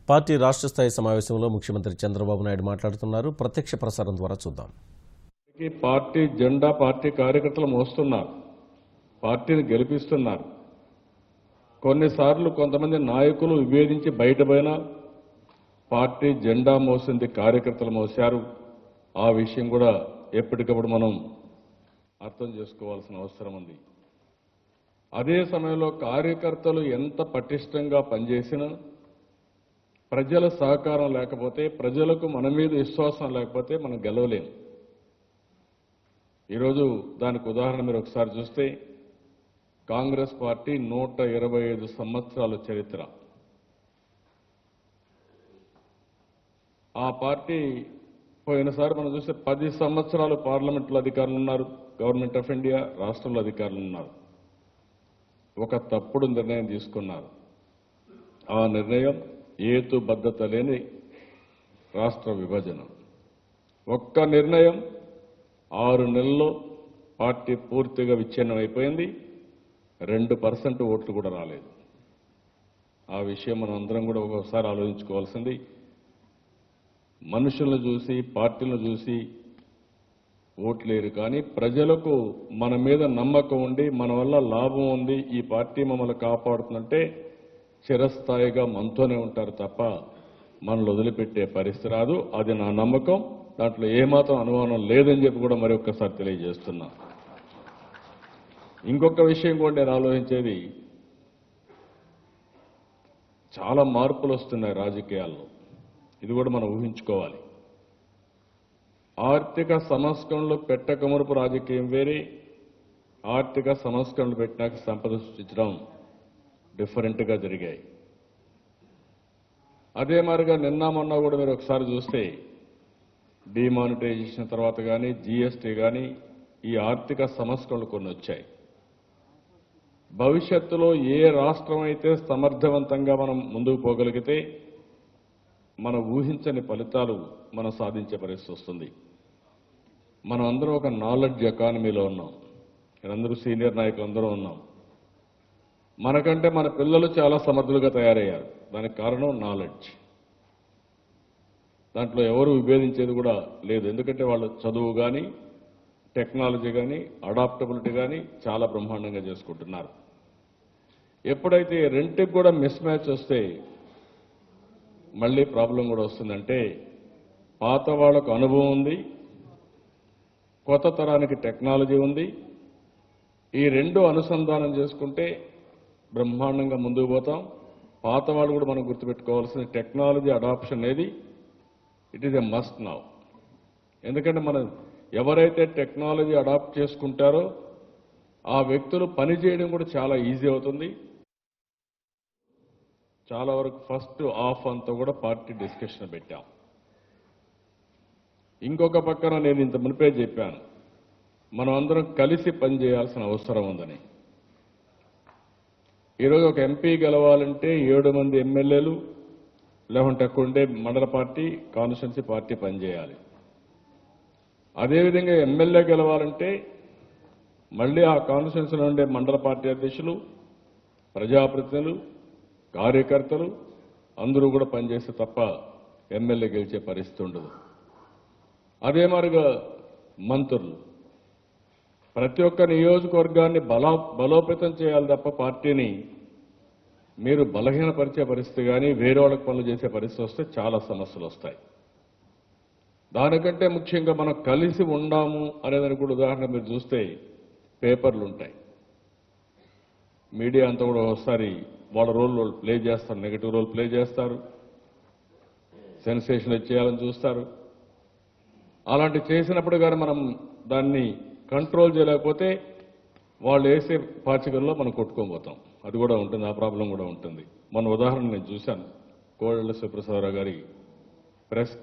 Party రాష్ట్ర స్థాయి సమావేశంలో ముఖ్యమంత్రి చంద్రబాబు నాయుడు మాట్లాడుతున్నారు. ప్రత్యక్ష ప్రసారం ద్వారా చూద్దాం. పార్టీ జెండా పార్టీ కార్యకర్తలు మోస్తున్నారు, పార్టీని గెలిపిస్తున్నారు. కొన్నిసార్లు కొంతమంది నాయకులు విభేదించి బయటపోయినా పార్టీ జెండా మోసింది కార్యకర్తలు మోశారు. ఆ విషయం కూడా ఎప్పటికప్పుడు మనం అర్థం చేసుకోవాల్సిన అవసరం ఉంది. అదే సమయంలో కార్యకర్తలు ఎంత పటిష్టంగా పనిచేసినా ప్రజల సహకారం లేకపోతే, ప్రజలకు మన మీద విశ్వాసం లేకపోతే మనం గెలవలేం. ఈరోజు దానికి ఉదాహరణ మీరు ఒకసారి చూస్తే కాంగ్రెస్ పార్టీ 125 సంవత్సరాల చరిత్ర. ఆ పార్టీ పోయినసారి మనం చూస్తే 10 సంవత్సరాలు పార్లమెంట్లో అధికారులు ఉన్నారు, గవర్నమెంట్ ఆఫ్ ఇండియా రాష్ట్రంలో అధికారులు ఉన్నారు. ఒక తప్పుడు నిర్ణయం తీసుకున్నారు. ఆ నిర్ణయం హేతుబద్ధత లేని రాష్ట్ర విభజన. ఒక్క నిర్ణయం 6 నెలల్లో పార్టీ పూర్తిగా విచ్ఛిన్నం అయిపోయింది. 2% ఓట్లు కూడా రాలేదు. ఆ విషయం మనం అందరం కూడా ఒకసారి ఆలోచించుకోవాల్సింది. మనుషులను చూసి, పార్టీలను చూసి ఓట్లేరు, కానీ ప్రజలకు మన మీద నమ్మకం ఉండి మన వల్ల లాభం ఉంది, ఈ పార్టీ మమ్మల్ని కాపాడుతుందంటే చిరస్థాయిగా మనతోనే ఉంటారు తప్ప మనల్ని వదిలిపెట్టే పరిస్థితి రాదు. అది నా నమ్మకం. దాంట్లో ఏమాత్రం అనుమానం లేదని చెప్పి కూడా మరి ఒక్కసారి తెలియజేస్తున్నా. ఇంకొక విషయం కూడా నేను ఆలోచించేది, చాలా మార్పులు వస్తున్నాయి రాజకీయాల్లో. ఇది కూడా మనం ఊహించుకోవాలి. ఆర్థిక సంస్కరణలు పెట్టకమునుపు రాజకీయం వేరే, ఆర్థిక సంస్కరణలు పెట్టినాక సంపద సృష్టించడం డిఫరెంట్గా జరిగాయి. అదే మాదిరిగా నిన్న మొన్న కూడా మీరు ఒకసారి చూస్తే డిమానిటైజేషన్ తర్వాత కానీ, జీఎస్టీ కానీ ఈ ఆర్థిక సంస్కరణలు కొన్ని వచ్చాయి. భవిష్యత్తులో ఏ రాష్ట్రం అయితే సమర్థవంతంగా మనం ముందుకు పోగలిగితే మన ఊహించని ఫలితాలు మనం సాధించే పరిస్థితి వస్తుంది. మనం అందరం ఒక నాలెడ్జ్ ఎకానమీలో ఉన్నాం. అందరూ సీనియర్ నాయకులు అందరూ ఉన్నాం. మనకంటే మన పిల్లలు చాలా సమర్థులుగా తయారయ్యారు. దానికి కారణం నాలెడ్జ్. దాంట్లో ఎవరు విభేదించేది కూడా లేదు. ఎందుకంటే వాళ్ళు చదువు కానీ, టెక్నాలజీ కానీ, అడాప్టబిలిటీ కానీ చాలా బ్రహ్మాండంగా చేసుకుంటున్నారు. ఎప్పుడైతే రెంట్కి కూడా మిస్ మ్యాచ్ వస్తే మళ్ళీ ప్రాబ్లం కూడా వస్తుందంటే, పాత వాళ్లకు అనుభవం ఉంది, కొత్త తరానికి టెక్నాలజీ ఉంది. ఈ రెండు అనుసంధానం చేసుకుంటే బ్రహ్మాండంగా ముందుకు పోతాం. పాత వాళ్ళు కూడా మనం గుర్తుపెట్టుకోవాల్సిన టెక్నాలజీ అడాప్షన్ అనేది it is a must now. ఎందుకంటే మనం ఎవరైతే టెక్నాలజీ అడాప్ట్ చేసుకుంటారో ఆ వ్యక్తులు పని చేయడం కూడా చాలా ఈజీ అవుతుంది. చాలా వరకు ఫస్ట్ హాఫ్ అంతా కూడా పార్టీ డిస్కషన్ పెట్టాం. ఇంకొక పక్కన నేను ఇంత మునిపే చెప్పాను, మనం అందరం కలిసి పనిచేయాల్సిన అవసరం ఉందని. ఈరోజు ఒక ఎంపీ గెలవాలంటే 7 మంది ఎమ్మెల్యేలు లేకుంటే అక్కడ ఉండే మండల పార్టీ, కాన్స్టిట్యున్సీ పార్టీ పనిచేయాలి. అదేవిధంగా ఎమ్మెల్యే గెలవాలంటే మళ్ళీ ఆ కాన్స్టిట్యున్సీలో ఉండే మండల పార్టీ అధ్యక్షులు, ప్రజాప్రతినిధులు, కార్యకర్తలు అందరూ కూడా పనిచేస్తే తప్ప ఎమ్మెల్యే గెలిచే పరిస్థితి ఉండదు. అదే మాదిరిగా మంత్రులు, ప్రతి ఒక్క నియోజకవర్గాన్ని బలోపేతం చేయాలి తప్ప పార్టీని మీరు బలహీనపరిచే పరిస్థితి కానీ, వేరే వాళ్ళకి పనులు చేసే పరిస్థితి వస్తే చాలా సమస్యలు వస్తాయి. దానికంటే ముఖ్యంగా మనం కలిసి ఉండాము అనేదానికి కూడా ఉదాహరణ మీరు చూస్తే పేపర్లు ఉంటాయి, మీడియా అంతా కూడా ఒకసారి వాళ్ళ రోల్ ప్లే చేస్తారు, నెగటివ్ రోల్ ప్లే చేస్తారు, సెన్సేషన్ చేయాలని చూస్తారు. అలాంటి చేసినప్పుడు కానీ మనం దాన్ని కంట్రోల్ చేయలేకపోతే వాళ్ళు వేసే పాచికల్లో మనం కొట్టుకోబోతాం. అది కూడా ఉంటుంది, ఆ ప్రాబ్లం కూడా ఉంటుంది. మన ఉదాహరణ నేను చూశాను, కోడెల శివప్రసాదరావు గారి ప్రెస్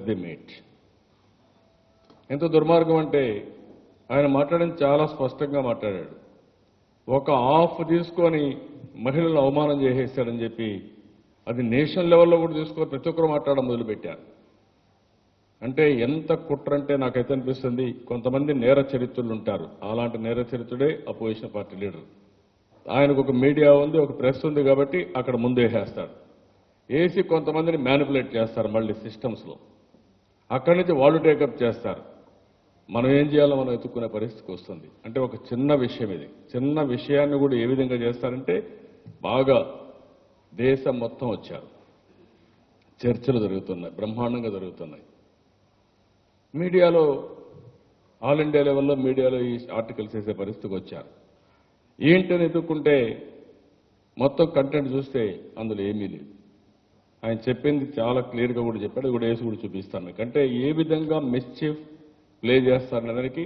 ది మీట్. ఎంత దుర్మార్గం అంటే ఆయన మాట్లాడింది చాలా స్పష్టంగా మాట్లాడాడు. ఒక హాఫ్ తీసుకొని మహిళలను అవమానం చేసేస్తాడని చెప్పి అది నేషనల్ లెవెల్లో కూడా తీసుకొని ప్రతి ఒక్కరు మాట్లాడడం మొదలుపెట్టారు. అంటే ఎంత కుట్ర అంటే నాకైతే అనిపిస్తుంది, కొంతమంది నేర చరిత్రులు ఉంటారు, అలాంటి నేర చరిత్రుడే అపోజిషన్ పార్టీ లీడర్. ఆయనకు ఒక మీడియా ఉంది, ఒక ప్రెస్ ఉంది కాబట్టి అక్కడ ముందు వేసేస్తాడు. వేసి కొంతమందిని మ్యానిపులేట్ చేస్తారు మళ్ళీ సిస్టమ్స్లో. అక్కడి నుంచి వాళ్ళు టేకప్ చేస్తారు. మనం ఏం చేయాలో మనం ఎత్తుక్కునే పరిస్థితికి వస్తుంది. అంటే ఒక చిన్న విషయం ఇది. చిన్న విషయాన్ని కూడా ఏ విధంగా చేస్తారంటే బాగా దేశం మొత్తం వచ్చారు. చర్చలు జరుగుతున్నాయి, బ్రహ్మాండంగా జరుగుతున్నాయి. మీడియాలో ఆల్ ఇండియా లెవెల్లో మీడియాలో ఈ ఆర్టికల్స్ వేసే పరిస్థితికి వచ్చారు. ఏంటని ఎత్తుక్కుంటే మొత్తం కంటెంట్ చూస్తే అందులో ఏమీ లేదు. ఆయన చెప్పింది చాలా క్లియర్గా కూడా చెప్పాడు. అది కూడా వేసి కూడా చూపిస్తాను మీకు. అంటే ఏ విధంగా మిస్చీఫ్ ప్లే చేస్తారనడానికి,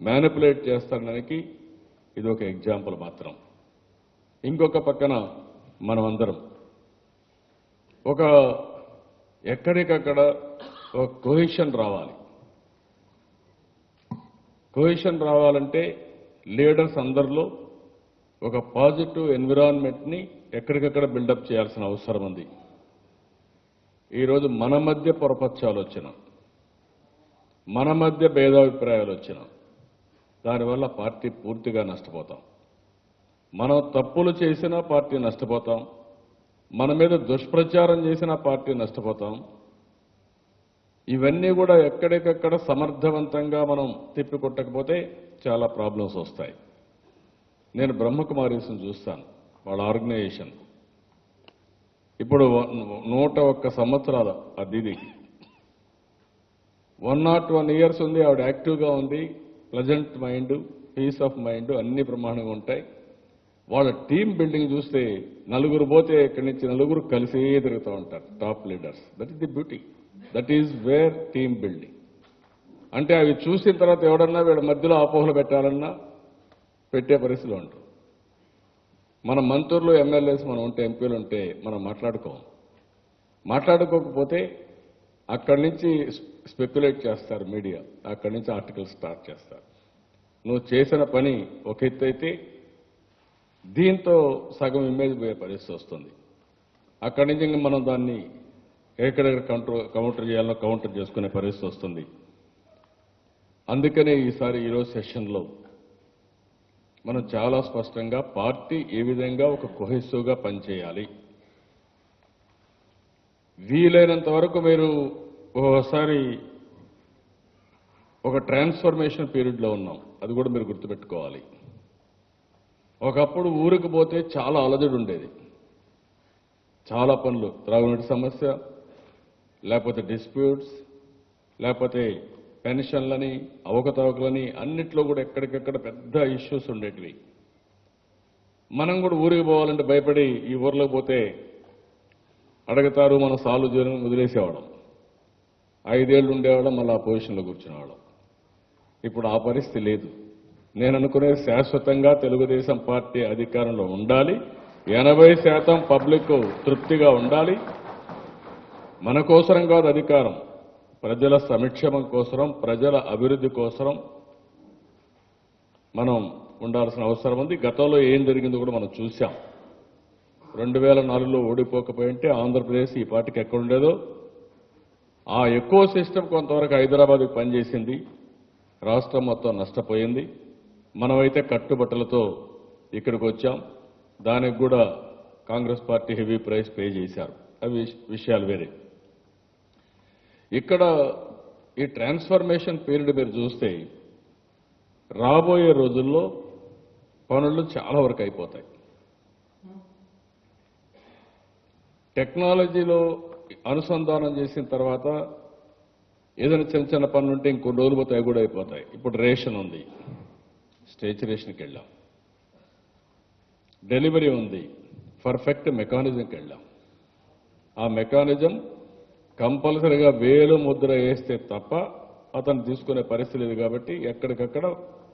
మ్యానిపులేట్ చేస్తారనడానికి ఇది ఒక ఎగ్జాంపుల్ మాత్రం. ఇంకొక పక్కన మనం అందరం ఒక ఎక్కడికక్కడ ఒక కొహెషన్ రావాలి. కొహెషన్ రావాలంటే లీడర్స్ అందరిలో ఒక పాజిటివ్ ఎన్విరాన్మెంట్ని ఎక్కడికక్కడ బిల్డప్ చేయాల్సిన అవసరం ఉంది. ఈరోజు మన మధ్య పొరపక్షాలు వచ్చిన, మన మధ్య భేదాభిప్రాయాలు వచ్చిన, దానివల్ల పార్టీ పూర్తిగా నష్టపోతాం. మనం తప్పులు చేసినా పార్టీ నష్టపోతాం. మన మీద దుష్ప్రచారం చేసినా పార్టీ నష్టపోతాం. ఇవన్నీ కూడా ఎక్కడికక్కడ సమర్థవంతంగా మనం తిప్పికొట్టకపోతే చాలా ప్రాబ్లమ్స్ వస్తాయి. నేను బ్రహ్మకుమారీస్ని చూస్తాను, వాళ్ళ ఆర్గనైజేషన్ ఇప్పుడు 101 సంవత్సరాల అది 101 years ఉంది. ఆవిడ యాక్టివ్గా ఉంది. Pleasant mind, peace of mind అన్ని బ్రహ్మాండంగా ఉంటాయి. వాళ్ళ టీమ్ బిల్డింగ్ చూస్తే నలుగురు పోతే ఇక్కడి నుంచి నలుగురు కలిసే తిరుగుతూ ఉంటారు, top leaders. That is the beauty, that is where team building. అంటే అవి చూసిన తర్వాత ఎవడన్నా వీళ్ళ మధ్యలో అపోహలు పెట్టాలన్నా పెట్టే పరిస్థితిలో ఉంటారు. మన మంత్రులు, ఎమ్మెల్యేస్ మనం ఉంటే, ఎంపీలు ఉంటే మనం మాట్లాడుకోకపోతే అక్కడి నుంచి స్పెక్యులేట్ చేస్తారు మీడియా. అక్కడి నుంచి ఆర్టికల్స్ స్టార్ట్ చేస్తారు. నువ్వు చేసిన పని ఒక ఎత్తు అయితే దీంతో సగం ఇమేజ్ పోయే పరిస్థితి వస్తుంది. అక్కడి నుంచి ఇంక మనం దాన్ని ఎక్కడెక్కడ కౌంటర్ చేయాలో కౌంటర్ చేసుకునే పరిస్థితి వస్తుంది. అందుకనే ఈరోజు సెషన్లో మనం చాలా స్పష్టంగా పార్టీ ఏ విధంగా ఒక కొహెసివ్గా పనిచేయాలి, వీలైనంత వరకు మీరు ఒకసారి ఒక ట్రాన్స్ఫర్మేషన్ పీరియడ్లో ఉన్నాం, అది కూడా మీరు గుర్తుపెట్టుకోవాలి. ఒకప్పుడు ఊరికి పోతే చాలా అలజడి ఉండేది, చాలా పనులు, త్రాగునీటి సమస్య, లేకపోతే డిస్ప్యూట్స్, లేకపోతే పెన్షన్లని, అవకతవకలని, అన్నిట్లో కూడా ఎక్కడికెక్కడ పెద్ద ఇష్యూస్ ఉండేటివి. మనం కూడా ఊరికి పోవాలంటే భయపడి ఈ ఊర్లోకి పోతే అడుగుతారు, మనం సాల్వ్ చేయడం వదిలేసేవాళ్ళం. 5 ఏళ్ళు ఉండేవాళ్ళం, మళ్ళీ ఆ పొజిషన్లో కూర్చునేవాళ్ళం. ఇప్పుడు ఆ పరిస్థితి లేదు. నేను అనుకునే శాశ్వతంగా తెలుగుదేశం పార్టీ అధికారంలో ఉండాలి. 80% పబ్లిక్ తృప్తిగా ఉండాలి. మన కోసరం కాదు అధికారం, ప్రజల సంక్షేమం కోసరం, ప్రజల అభివృద్ధి కోసరం మనం ఉండాల్సిన అవసరం ఉంది. గతంలో ఏం జరిగిందో కూడా మనం చూశాం. 2004లో ఓడిపోకపోయింటే ఆంధ్రప్రదేశ్ ఈ పార్టీకి ఎక్కడుండేదో. ఆ ఎక్కువ సిస్టమ్ కొంతవరకు హైదరాబాద్కి పనిచేసింది, రాష్ట్రం మొత్తం నష్టపోయింది. మనమైతే కట్టుబట్టలతో ఇక్కడికి వచ్చాం. దానికి కూడా Congress party heavy price pay చేశారు. అవి విషయాలు వేరే. ఇక్కడ ఈ ట్రాన్స్ఫర్మేషన్ పీరియడ్ మీరు చూస్తే రాబోయే రోజుల్లో పనులు చాలా వరకు అయిపోతాయి. టెక్నాలజీలో అనుసంధానం చేసిన తర్వాత ఏదైనా చిన్న చిన్న పనులు ఉంటే ఇంకొన్ని రోజులు పోతే అవి కూడా అయిపోతాయి. ఇప్పుడు రేషన్ ఉంది, స్టేచరేషన్కి వెళ్ళాం. డెలివరీ ఉంది, పర్ఫెక్ట్ మెకానిజంకి వెళ్ళాం. ఆ మెకానిజం కంపల్సరీగా వేలు ముద్ర వేస్తే తప్ప అతను తీసుకునే పరిస్థితి లేదు. కాబట్టి ఎక్కడికక్కడ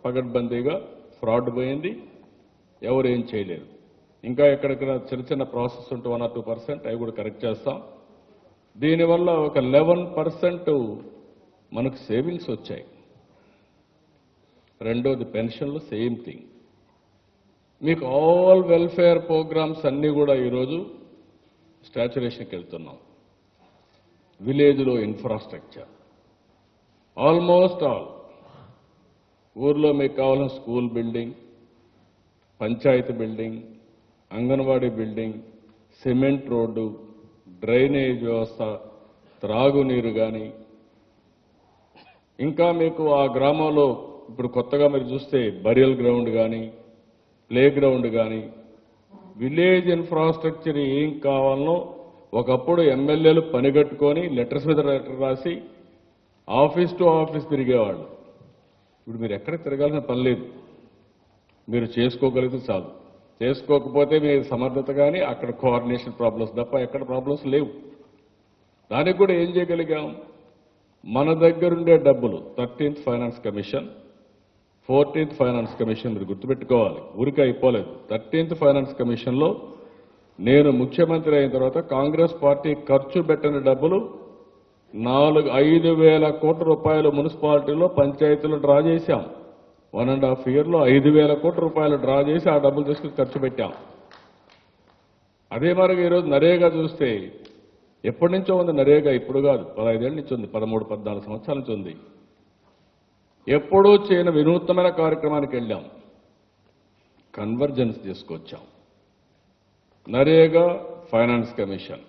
పగడ్బందీగా ఫ్రాడ్ పోయింది, ఎవరు ఏం చేయలేరు. ఇంకా ఎక్కడెక్కడ చిన్న చిన్న ప్రాసెస్ ఉంటే 1 or 2% అవి కూడా కరెక్ట్ చేస్తాం. దీనివల్ల ఒక 11% మనకు సేవింగ్స్ వచ్చాయి. రెండోది పెన్షన్లు సేమ్ థింగ్. మీకు ఆల్ వెల్ఫేర్ ప్రోగ్రామ్స్ అన్నీ కూడా ఈరోజు స్టాచ్యురేషన్కి వెళ్తున్నాం. విలేజ్లో ఇన్ఫ్రాస్ట్రక్చర్ ఆల్మోస్ట్ ఆల్, ఊర్లో మీకు కావాల్సిన school building, panchayati building, anganwadi building, cement road, drainage వ్యవస్థ, త్రాగునీరు కానీ, ఇంకా మీకు ఆ గ్రామంలో ఇప్పుడు కొత్తగా మీరు చూస్తే బరియల్ గ్రౌండ్ కానీ, ప్లే గ్రౌండ్ కానీ, విలేజ్ ఇన్ఫ్రాస్ట్రక్చర్ ఏం కావాలనో ఒకప్పుడు ఎమ్మెల్యేలు పనిగట్టుకొని లెటర్స్ మీద లెటర్ రాసి ఆఫీస్ టు ఆఫీస్ తిరిగేవాళ్ళు. ఇప్పుడు మీరు ఎక్కడ తిరగాల్సిన పని లేదు. మీరు చేసుకోగలిగితే చాలు. చేసుకోకపోతే మీ సమర్థత కానీ అక్కడ కోఆర్డినేషన్ ప్రాబ్లమ్స్ తప్ప ఎక్కడ ప్రాబ్లమ్స్ లేవు. దానికి కూడా ఏం చేయగలిగాం? మన దగ్గరుండే డబ్బులు 13th finance commission, 14th finance commission మీరు గుర్తుపెట్టుకోవాలి, ఊరికే అయిపోలేదు. 13th ఫైనాన్స్ కమిషన్లో నేను ముఖ్యమంత్రి అయిన తర్వాత కాంగ్రెస్ పార్టీ ఖర్చు పెట్టిన డబ్బులు 5,000 కోట్ల రూపాయలు మున్సిపాలిటీలో పంచాయతీలు డ్రా చేశాం. 1.5 yearలో 5,000 కోట్ల రూపాయలు డ్రా చేసి ఆ డబ్బులు తీసుకుని ఖర్చు పెట్టాం. అదే మరి ఈరోజు నరేగా చూస్తే ఎప్పటి నుంచో ఉంది నరేగా, ఇప్పుడు కాదు, 15 ఏళ్ళ నుంచి ఉంది, 13-14 సంవత్సరాల నుంచి ఉంది. ఎప్పుడూ చేయని వినూత్నమైన కార్యక్రమానికి వెళ్ళాం, కన్వర్జెన్స్ తీసుకొచ్చాం. NREGA finance commission,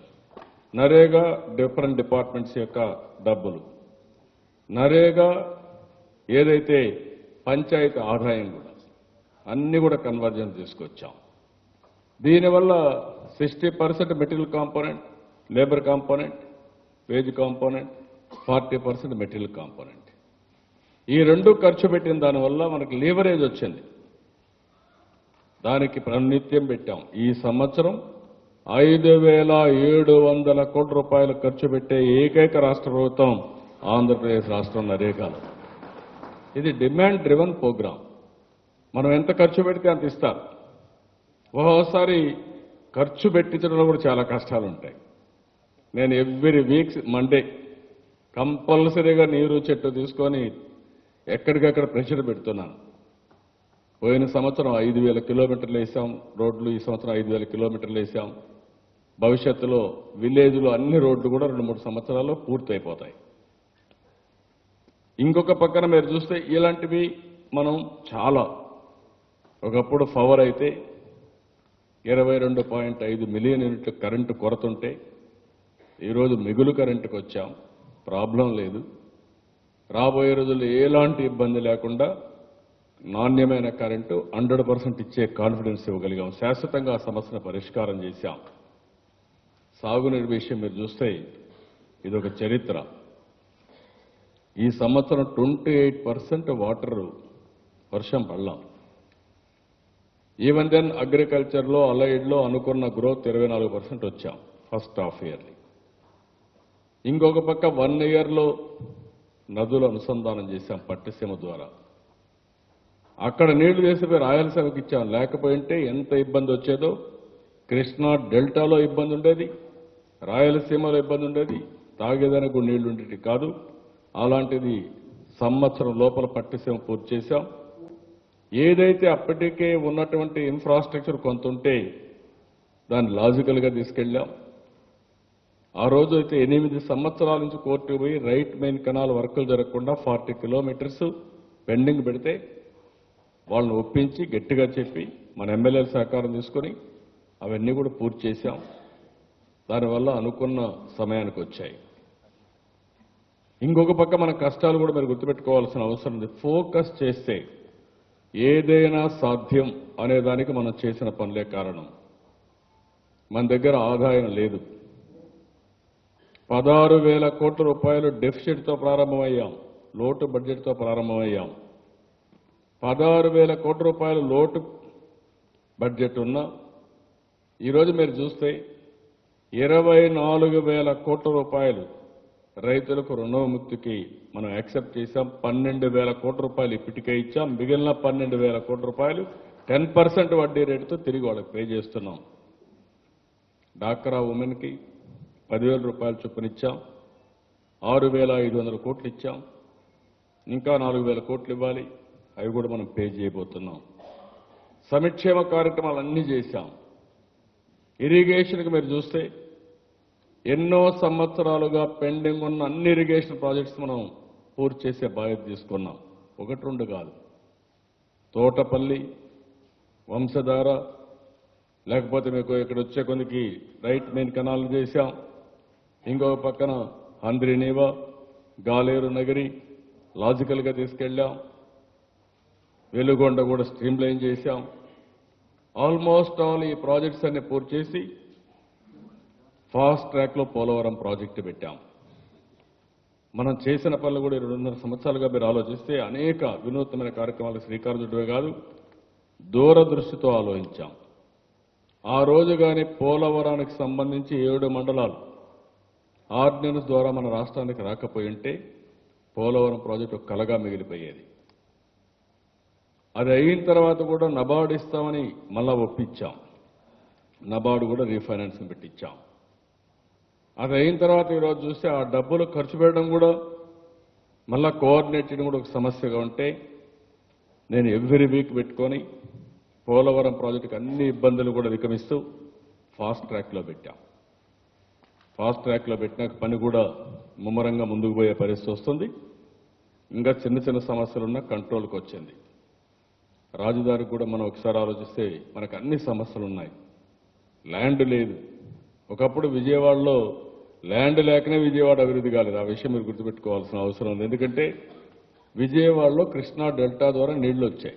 NREGA different departments యొక్క డబ్బులు, నరేగా ఏదైతే పంచాయతీ ఆదాయం కూడా అన్ని కూడా కన్వర్జెన్స్ తీసుకొచ్చాం. దీనివల్ల 60% material component, labour component, wage component, 40% material component, ఈ రెండు ఖర్చు పెట్టిన దానివల్ల మనకు లీవరేజ్ వచ్చింది. దానికి ప్రాతినిధ్యం పెట్టాం. ఈ సంవత్సరం 5,700 కోట్ల రూపాయలు ఖర్చు పెట్టే ఏకైక రాష్ట్ర ప్రభుత్వం ఆంధ్రప్రదేశ్ రాష్ట్రం నరేగాలో. ఇది డిమాండ్ డ్రివన్ ప్రోగ్రాం. మనం ఎంత ఖర్చు పెడితే అంత ఇస్తారు. ఒక్కోసారి ఖర్చు పెట్టించడంలో కూడా చాలా కష్టాలు ఉంటాయి. నేను ఎవ్రీ వీక్స్ మండే కంపల్సరీగా నీరు చెట్టు తీసుకొని ఎక్కడికక్కడ ప్రెషర్ పెడుతున్నాను. పోయిన సంవత్సరం 5,000 కిలోమీటర్లు వేసాం రోడ్లు, ఈ సంవత్సరం 5,000 కిలోమీటర్లు వేసాం. భవిష్యత్తులో విలేజ్లో అన్ని రోడ్లు కూడా 2-3 సంవత్సరాల్లో పూర్తి అయిపోతాయి. ఇంకొక పక్కన మీరు చూస్తే ఇలాంటివి మనం చాలా, ఒకప్పుడు పవర్ అయితే 22.5 మిలియన్ యూనిట్ల కరెంటు కొరతుంటే ఈరోజు మిగులు కరెంటుకు వచ్చాం, ప్రాబ్లం లేదు. రాబోయే రోజుల్లో ఎలాంటి ఇబ్బంది లేకుండా నాణ్యమైన కరెంటు 100% ఇచ్చే కాన్ఫిడెన్స్ ఇవ్వగలిగాం. శాశ్వతంగా ఆ సమస్యను పరిష్కారం చేశాం. సాగునీరు విషయం మీరు చూస్తే ఇదొక చరిత్ర. ఈ సంవత్సరం 28% వాటర్ వర్షం పడలాం. ఈవెన్ దెన్ అగ్రికల్చర్లో అలైడ్లో అనుకున్న గ్రోత్ 24% వచ్చాం ఫస్ట్ హాఫ్ ఇయర్లీ. ఇంకొక పక్క 1 yearలో నదులు అనుసంధానం చేశాం పట్టిసీమ ద్వారా. అక్కడ నీళ్లు వేసిపోయి రాయలసీమకి ఇచ్చాం. లేకపోయింటే ఎంత ఇబ్బంది వచ్చేదో. కృష్ణా డెల్టాలో ఇబ్బంది ఉండేది, రాయలసీమలో ఇబ్బంది ఉండేది, తాగేదానికి కూడా నీళ్లు ఉండేవి కాదు. అలాంటిది సంవత్సరం లోపల పట్టిసీమ పూర్తి చేశాం. ఏదైతే అప్పటికే ఉన్నటువంటి ఇన్ఫ్రాస్ట్రక్చర్ కొంత ఉంటే దాన్ని లాజికల్గా తీసుకెళ్ళాం. ఆ రోజు అయితే 8 సంవత్సరాల నుంచి కోర్టుకు పోయి రైట్ మెయిన్ కెనాల్ వర్కులు జరగకుండా 40 కిలోమీటర్స్ పెండింగ్ పెడితే వాళ్ళని ఒప్పించి గట్టిగా చెప్పి మన ఎమ్మెల్యేల సహకారం తీసుకొని అవన్నీ కూడా పూర్తి చేశాం. దానివల్ల అనుకున్న సమయానికి వచ్చాయి. ఇంకొక పక్క మన కష్టాలు కూడా మీరు గుర్తుపెట్టుకోవాల్సిన అవసరం ఉంది. ఫోకస్ చేస్తే ఏదైనా సాధ్యం అనేదానికి మనం చేసిన పనులే కారణం. మన దగ్గర ఆదాయం లేదు. 16,000 కోట్ల రూపాయలు డెఫిసిట్తో ప్రారంభమయ్యాం, లోటు బడ్జెట్తో ప్రారంభమయ్యాం. 16,000 కోట్ల రూపాయలు లోటు బడ్జెట్ ఉన్నా ఈరోజు మీరు చూస్తే 24,000 కోట్ల రూపాయలు రైతులకు రుణవిముక్తికి మనం యాక్సెప్ట్ చేశాం. 12,000 కోట్ల రూపాయలు ఇప్పటికే ఇచ్చాం. మిగిలిన 12,000 కోట్ల రూపాయలు 10% వడ్డీ రేటుతో తిరిగి వాళ్ళకి పే చేస్తున్నాం. డాక్రా ఉమెన్కి 10,000 రూపాయలు చొప్పున ఇచ్చాం. 6,500 కోట్లు ఇచ్చాం. ఇంకా 4,000 కోట్లు ఇవ్వాలి. అవి కూడా మనం పే చేయబోతున్నాం. సంక్షేమ కార్యక్రమాలన్నీ చేశాం. ఇరిగేషన్కి మీరు చూస్తే ఎన్నో సంవత్సరాలుగా పెండింగ్ ఉన్న అన్ని ఇరిగేషన్ ప్రాజెక్ట్స్ మనం పూర్తి చేసే బాధ్యత తీసుకున్నాం. 1-2 కాదు. తోటపల్లి, వంశధార, లేకపోతే మీకు ఇక్కడ వచ్చే కొద్దికి రైట్ మెయిన్ కెనాల్ చేశాం. ఇంకొక పక్కన హంద్రీనీవా, గాలేరు నగరి లాజికల్గా తీసుకెళ్ళాం. వెలుగొండ కూడా స్ట్రీమ్ లైన్ చేశాం. ఆల్మోస్ట్ ఆల్ ఈ ప్రాజెక్ట్స్ అన్ని పూర్తి చేసి ఫాస్ట్ ట్రాక్లో పోలవరం ప్రాజెక్టు పెట్టాం. మనం చేసిన పనులు కూడా 2.5 సంవత్సరాలుగా మీరు ఆలోచిస్తే అనేక వినూత్నమైన కార్యక్రమాలకు శ్రీకారం చుట్టమే కాదు, దూరదృష్టితో ఆలోచించాం. ఆ రోజు కానీ పోలవరానికి సంబంధించి 7 మండలాలు ఆర్డినెన్స్ ద్వారా మన రాష్ట్రానికి రాకపోయి ఉంటే పోలవరం ప్రాజెక్టు ఒక కలగా మిగిలిపోయేది. అది అయిన తర్వాత కూడా నబార్డు ఇస్తామని మళ్ళా ఒప్పించాం. నబార్డు కూడా రీఫైనాన్సింగ్ పెట్టించాం. అది అయిన తర్వాత ఈరోజు చూస్తే ఆ డబ్బులు ఖర్చు పెట్టడం కూడా మళ్ళా కోఆర్డినేటెడ్ కూడా ఒక సమస్యగా ఉంటే నేను ఎవ్రీ వీక్ పెట్టుకొని పోలవరం ప్రాజెక్టుకి అన్ని ఇబ్బందులు కూడా అధిగమిస్తూ ఫాస్ట్ ట్రాక్లో పెట్టాం. ఫాస్ట్ ట్రాక్లో పెట్టినాక పని కూడా ముమ్మరంగా ముందుకు పోయే పరిస్థితి వస్తుంది. ఇంకా చిన్న చిన్న సమస్యలున్న కంట్రోల్కి వచ్చింది. రాజధానికి కూడా మనం ఒకసారి ఆలోచిస్తే మనకు అన్ని సమస్యలు ఉన్నాయి. ల్యాండ్ లేదు. ఒకప్పుడు విజయవాడలో ల్యాండ్ లేకనే విజయవాడ అభివృద్ధి కాలేదు. ఆ విషయం మీరు గుర్తుపెట్టుకోవాల్సిన అవసరం ఉంది. ఎందుకంటే విజయవాడలో కృష్ణా డెల్టా ద్వారా నీళ్లు వచ్చాయి.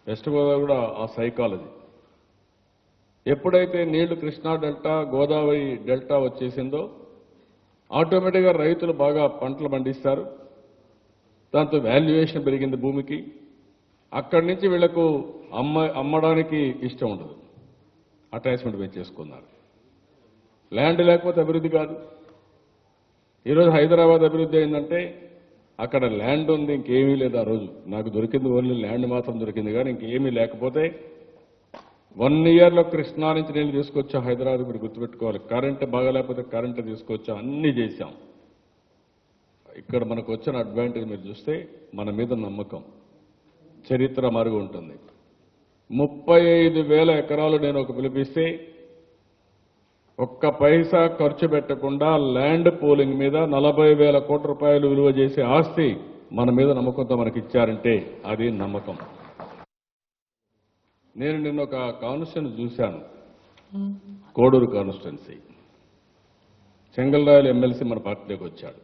వెస్ట్ గోదావరి కూడా ఆ సైకాలజీ. ఎప్పుడైతే నీళ్లు కృష్ణా డెల్టా, గోదావరి డెల్టా వచ్చేసిందో ఆటోమేటిక్గా రైతులు బాగా పంటలు పండిస్తారు. దాంతో వాల్యుయేషన్ పెరిగింది భూమికి. అక్కడి నుంచి వీళ్లకు అమ్మడానికి ఇష్టం ఉండదు. అటాచ్మెంట్ పెంచేసుకున్నారు. ల్యాండ్ లేకపోతే అభివృద్ధి కాదు. ఈరోజు హైదరాబాద్ అభివృద్ధి అయిందంటే అక్కడ ల్యాండ్ ఉంది, ఇంకేమీ లేదు. ఆ రోజు నాకు దొరికింది ఓన్లీ ల్యాండ్ మాత్రం దొరికింది, కానీ ఇంకేమీ లేకపోతే 1 ఇయర్లో కృష్ణా నుంచి నీళ్ళు తీసుకొచ్చా హైదరాబాద్. మీరు గుర్తుపెట్టుకోవాలి. కరెంటు బాగా లేకపోతే కరెంటు తీసుకొచ్చా, అన్నీ చేశాం. ఇక్కడ మనకు వచ్చిన అడ్వాంటేజ్ మీరు చూస్తే మన మీద నమ్మకం, చరిత్ర మరుగు ఉంటుంది. 35,000 ఎకరాలు నేను ఒక పిలిపిస్తే ఒక్క పైసా ఖర్చు పెట్టకుండా ల్యాండ్ పూలింగ్ మీద 40,000 కోట్ల రూపాయలు విలువ చేసే ఆస్తి మన మీద నమ్మకంతో మనకి ఇచ్చారంటే అది నమ్మకం. నేను నిన్న ఒక కాన్స్టిట్యున్సీ చూశాను, కోడూరు కాన్స్టిట్యున్సీ. చెంగల్రాయలు ఎమ్మెల్సీ మన పార్టీలోకి వచ్చాడు.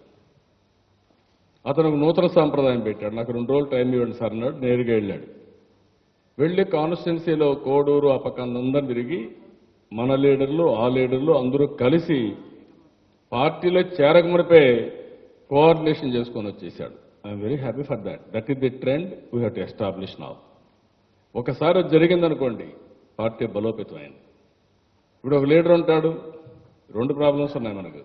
అతను ఒక నూతన సాంప్రదాయం పెట్టాడు. నాకు 2 రోజులు టైం ఇవ్వండి సార్ అన్నాడు. నేరుగా వెళ్ళాడు. వెళ్ళి కాన్స్టిట్యున్సీలో కోడూరు ఆ పక్కన అందరం తిరిగి మన లీడర్లు, ఆ లీడర్లు అందరూ కలిసి పార్టీలో చేరకమునిపే కోఆర్డినేషన్ చేసుకొని వచ్చేసాడు. I'm very happy for that. That is the trend we have to establish now. ఒకసారి అది జరిగిందనుకోండి, పార్టీ బలోపేతమైంది. ఇప్పుడు ఒక లీడర్ ఉంటాడు, 2 ప్రాబ్లమ్స్ ఉన్నాయి మనకు.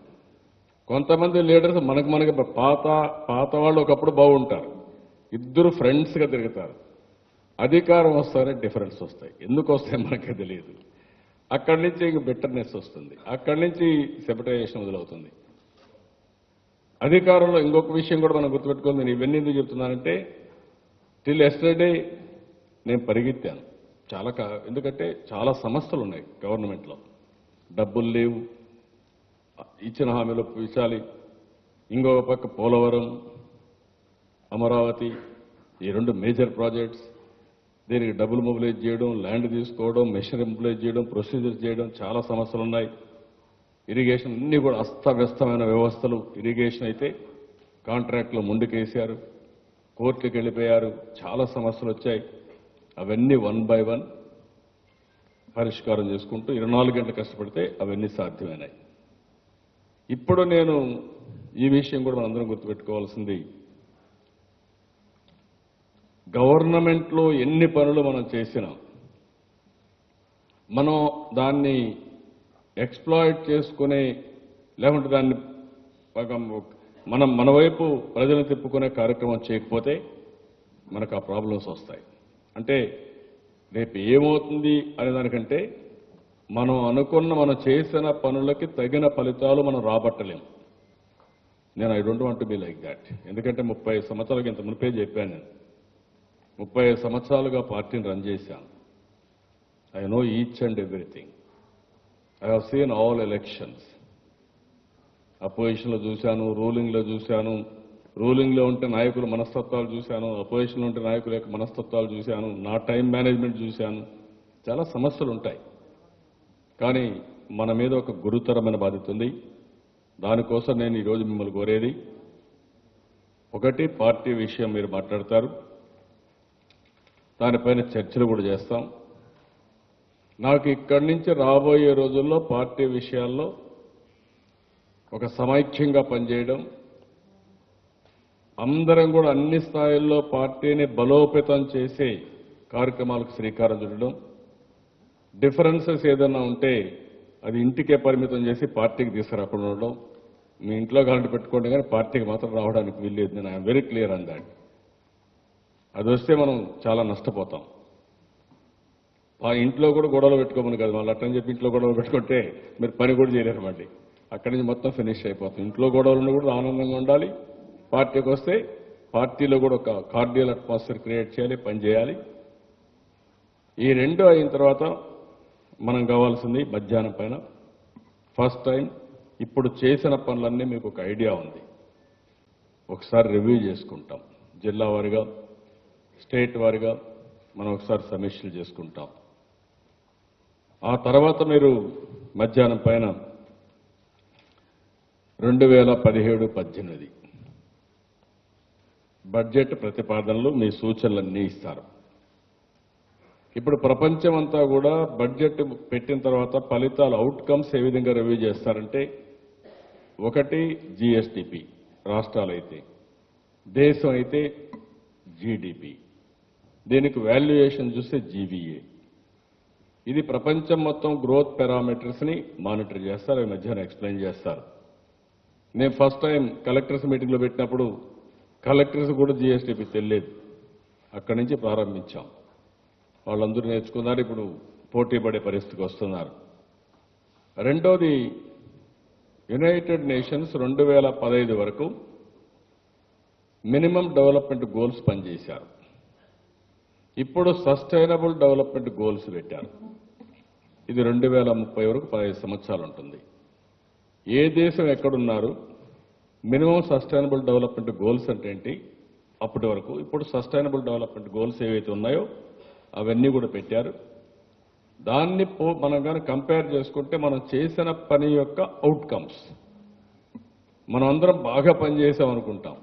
కొంతమంది లీడర్స్ మనకి పాత వాళ్ళు ఒకప్పుడు బాగుంటారు, ఇద్దరు ఫ్రెండ్స్గా తిరుగుతారు. అధికారం వస్తారే డిఫరెన్స్ వస్తాయి. ఎందుకు వస్తాయి మనకే తెలియదు. అక్కడి నుంచి ఇంక బెటర్నెస్ వస్తుంది. అక్కడి నుంచి సెపటైజేషన్ మొదలవుతుంది. అధికారంలో ఇంకొక విషయం కూడా మనం గుర్తుపెట్టుకోవాలి. నేను ఇవన్నీ ఎందుకు చెప్తున్నానంటే, టిల్ ఎస్టర్డే నేను పరిగెత్తాను ఎందుకంటే చాలా సమస్యలు ఉన్నాయి గవర్నమెంట్లో. డబ్బులు లేవు, ఇచ్చిన హామీలు ఇచ్చాలి. ఇంకొక పక్క పోలవరం, అమరావతి, ఈ 2 మేజర్ ప్రాజెక్ట్స్. దీనికి డబ్బులు మొబిలైజ్ చేయడం, ల్యాండ్ తీసుకోవడం, మెషినరీ మొబిలైజ్ చేయడం, ప్రొసీజర్స్ చేయడం, చాలా సమస్యలు ఉన్నాయి. ఇరిగేషన్ అన్నీ కూడా అస్తవ్యస్తమైన వ్యవస్థలు. ఇరిగేషన్ అయితే కాంట్రాక్ట్లో ముందుకేశారు, కోర్టుకి వెళ్ళిపోయారు, చాలా సమస్యలు వచ్చాయి. అవన్నీ 1 by 1 పరిష్కారం చేసుకుంటూ 24 గంటలు కష్టపడితే అవన్నీ సాధ్యమైనాయి. ఇప్పుడు నేను ఈ విషయం కూడా మనందరం గుర్తుపెట్టుకోవాల్సింది, గవర్నమెంట్లో ఎన్ని పనులు మనం చేసినా మనం దాన్ని ఎక్స్ప్లాయిట్ చేసుకునే, లేకుంటే దాన్ని మన వైపు ప్రజలను తిప్పుకునే కార్యక్రమం చేయకపోతే మనకు ఆ ప్రాబ్లమ్స్ వస్తాయి. అంటే రేపు ఏమవుతుంది అనే దానికంటే మనం చేసిన పనులకి తగిన ఫలితాలు మనం రాబట్టలేం. I don't want to be like that. ఎందుకంటే 30 సంవత్సరాలకి ఇంత మునిపే చెప్పాను. నేను 30 సంవత్సరాలుగా పార్టీని రన్ చేశాను. I know each and everything. I have seen all elections. అపోజిషన్లో చూశాను, రూలింగ్లో చూశాను. రూలింగ్లో ఉంటే నాయకుల మనస్తత్వాలు చూశాను, అపోజిషన్లో ఉంటే నాయకుల యొక్క మనస్తత్వాలు చూశాను, నా టైం మేనేజ్మెంట్ చూశాను, చాలా సమస్యలు ఉంటాయి. కానీ మన మీద ఒక గురుతరమైన బాధ్యత ఉంది. దానికోసం నేను ఈరోజు మిమ్మల్ని కోరేది ఒకటి, పార్టీ విషయం మీరు మాట్లాడతారు, దానిపైన చర్చలు కూడా చేస్తాం. నాకు ఇక్కడి నుంచి రాబోయే రోజుల్లో పార్టీ విషయాల్లో ఒక సమైక్యంగా పనిచేయడం, అందరం కూడా అన్ని స్థాయిల్లో పార్టీని బలోపేతం చేసే కార్యక్రమాలకు శ్రీకారం చుట్టడం, డిఫరెన్సెస్ ఏదైనా ఉంటే అది ఇంటికే పరిమితం చేసి పార్టీకి తీసుకురాకుండా ఉండడం. మీ ఇంట్లో గాంటి పెట్టుకోండి కానీ పార్టీకి మాత్రం రావడానికి వీల్లేదు. నేను I'm very clear on that. అది వస్తే మనం చాలా నష్టపోతాం. ఆ ఇంట్లో కూడా గొడవలు పెట్టుకోమని కాదు, మళ్ళీ అట్టని చెప్పి ఇంట్లో గొడవలు పెట్టుకుంటే మీరు పని కూడా చేయలేరు. మళ్ళీ అక్కడి నుంచి మొత్తం ఫినిష్ అయిపోతుంది. ఇంట్లో గొడవలను కూడా ఆనందంగా ఉండాలి. పార్టీకి వస్తే పార్టీలో కూడా ఒక కార్డియల్ అట్మాస్ఫియర్ క్రియేట్ చేయాలి, పని చేయాలి. ఈ రెండు అయిన తర్వాత మనం కావాల్సింది మధ్యాహ్నం పైన ఫస్ట్ టైం ఇప్పుడు చేసిన పనులన్నీ మీకు ఒక ఐడియా ఉంది. ఒకసారి రివ్యూ చేసుకుంటాం. జిల్లా వారిగా, స్టేట్ వారిగా మనం ఒకసారి సమీక్షలు చేసుకుంటాం. ఆ తర్వాత మీరు మధ్యాహ్నం పైన 2017-18 బడ్జెట్ ప్రతిపాదనలు, మీ సూచనలన్నీ ఇస్తారు. ఇప్పుడు ప్రపంచం అంతా కూడా బడ్జెట్ పెట్టిన తర్వాత ఫలితాలు, అవుట్కమ్స్ ఏ విధంగా రివ్యూ చేస్తారంటే, ఒకటి జీఎస్డిపి రాష్ట్రాలైతే, దేశం అయితే జీడిపి, దీనికి వాల్యుయేషన్ చూస్తే జీవీఏ. ఇది ప్రపంచం మొత్తం గ్రోత్ పారామీటర్స్ ని మానిటర్ చేస్తారు. అవి మధ్యాహ్నం ఎక్స్ప్లెయిన్ చేస్తారు. నేను ఫస్ట్ టైం కలెక్టర్స్ మీటింగ్లో పెట్టినప్పుడు కలెక్టర్స్ కూడా జీఎస్డిపి తెలియదు. అక్కడి నుంచి ప్రారంభించాం. వాళ్ళందరూ నేర్చుకున్నారు. ఇప్పుడు పోటీ పడే పరిస్థితికి వస్తున్నారు. రెండోది, యునైటెడ్ నేషన్స్ 2015 వరకు మినిమం డెవలప్మెంట్ గోల్స్ పనిచేశారు. ఇప్పుడు సస్టైనబుల్ డెవలప్మెంట్ గోల్స్ పెట్టారు. ఇది 2030 వరకు 15 సంవత్సరాలు ఉంటుంది. ఏ దేశం ఎక్కడున్నారు, మినిమం సస్టైనబుల్ డెవలప్మెంట్ గోల్స్ అంటే ఏంటి అప్పటి వరకు, ఇప్పుడు సస్టైనబుల్ డెవలప్మెంట్ గోల్స్ ఏవైతే ఉన్నాయో అవన్నీ కూడా పెట్టారు. దాన్ని మనం కానీ కంపేర్ చేసుకుంటే మనం చేసిన పని యొక్క అవుట్కమ్స్, మనం అందరం బాగా పనిచేసాం అనుకుంటాం.